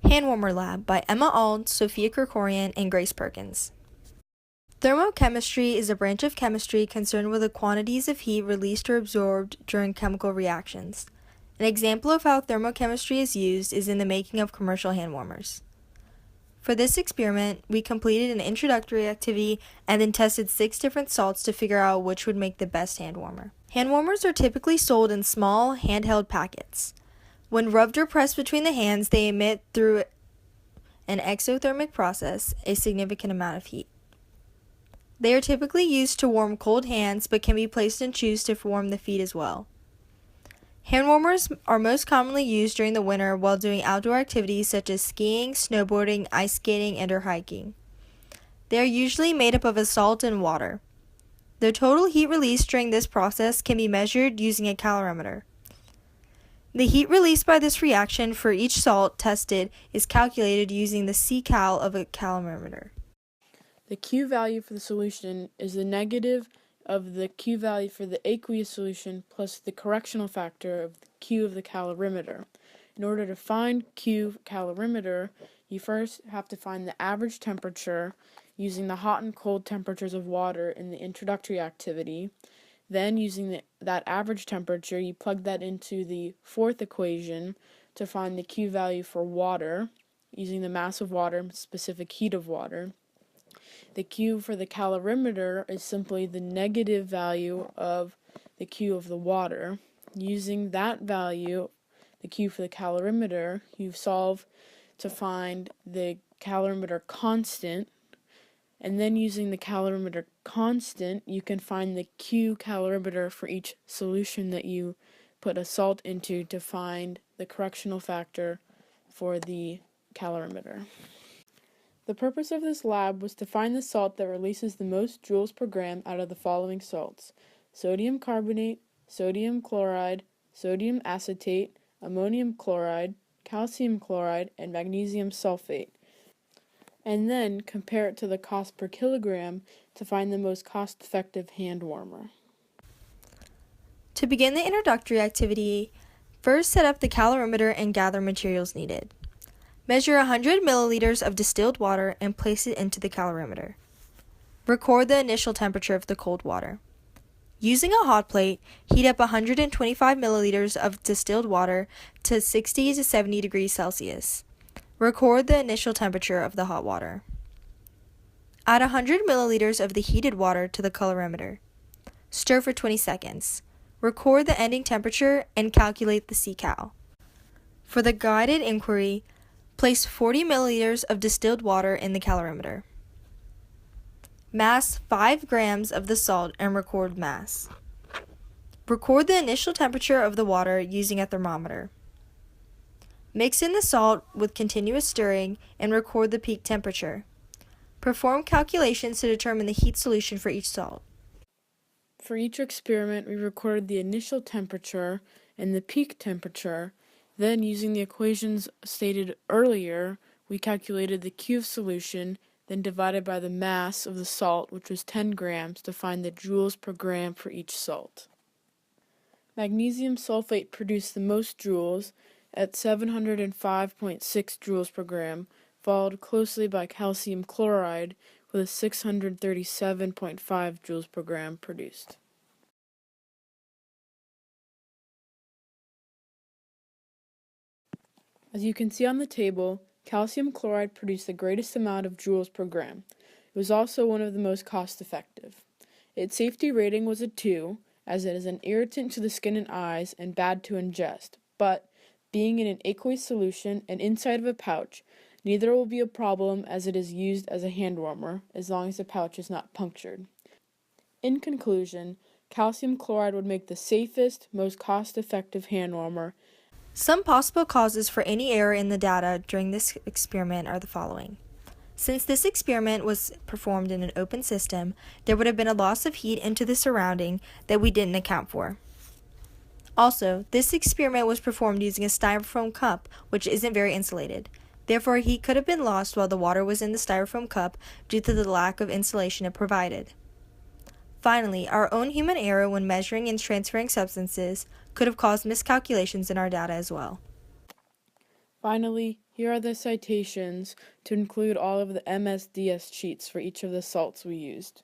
Handwarmer Lab by Emma Auld, Sophia Kerkorian, and Grace Perkins. Thermochemistry is a branch of chemistry concerned with the quantities of heat released or absorbed during chemical reactions. An example of how thermochemistry is used is in the making of commercial handwarmers. For this experiment, we completed an introductory activity and then tested 6 different salts to figure out which would make the best handwarmer. Handwarmers are typically sold in small, handheld packets. When rubbed or pressed between the hands, they emit through an exothermic process a significant amount of heat. They are typically used to warm cold hands, but can be placed in shoes to warm the feet as well. Handwarmers are most commonly used during the winter while doing outdoor activities such as skiing, snowboarding, ice skating, and/or hiking. They are usually made up of a salt and water. The total heat released during this process can be measured using a calorimeter. The heat released by this reaction for each salt tested is calculated using the C-cal of a calorimeter. The Q value for the solution is the negative of the Q value for the aqueous solution plus the correctional factor of the Q of the calorimeter. In order to find Q calorimeter, you first have to find the average temperature using the hot and cold temperatures of water in the introductory activity. Then, using that average temperature, you plug that into the fourth equation to find the Q value for water, using the mass of water and specific heat of water. The Q for the calorimeter is simply the negative value of the Q of the water. Using that value, the Q for the calorimeter, you solve to find the calorimeter constant, and then using the calorimeter constant, you can find the Q calorimeter for each solution that you put a salt into to find the correctional factor for the calorimeter. The purpose of this lab was to find the salt that releases the most joules per gram out of the following salts: sodium carbonate, sodium chloride, sodium acetate, ammonium chloride, calcium chloride, and magnesium sulfate, and then compare it to the cost per kilogram to find the most cost-effective hand warmer. To begin the introductory activity, first set up the calorimeter and gather materials needed. Measure 100 milliliters of distilled water and place it into the calorimeter. Record the initial temperature of the cold water. Using a hot plate, heat up 125 milliliters of distilled water to 60 to 70 degrees Celsius. Record the initial temperature of the hot water. Add 100 milliliters of the heated water to the calorimeter. Stir for 20 seconds. Record the ending temperature and calculate the C-cal. For the guided inquiry, place 40 milliliters of distilled water in the calorimeter. Mass 5 grams of the salt and record mass. Record the initial temperature of the water using a thermometer. Mix in the salt with continuous stirring and record the peak temperature. Perform calculations to determine the heat solution for each salt. For each experiment, we recorded the initial temperature and the peak temperature. Then, using the equations stated earlier, we calculated the Q of solution, then divided by the mass of the salt, which was 10 grams, to find the joules per gram for each salt. Magnesium sulfate produced the most joules at 705.6 joules per gram, followed closely by calcium chloride with a 637.5 joules per gram produced. As you can see on the table, calcium chloride produced the greatest amount of joules per gram. It was also one of the most cost-effective. Its safety rating was a 2, as it is an irritant to the skin and eyes and bad to ingest, but being in an aqueous solution and inside of a pouch, neither will be a problem as it is used as a hand warmer, as long as the pouch is not punctured. In conclusion, calcium chloride would make the safest, most cost-effective hand warmer. Some possible causes for any error in the data during this experiment are the following. Since this experiment was performed in an open system, there would have been a loss of heat into the surrounding that we didn't account for. Also, this experiment was performed using a styrofoam cup, which isn't very insulated. Therefore, heat could have been lost while the water was in the styrofoam cup due to the lack of insulation it provided. Finally, our own human error when measuring and transferring substances could have caused miscalculations in our data as well. Finally, here are the citations to include all of the MSDS sheets for each of the salts we used.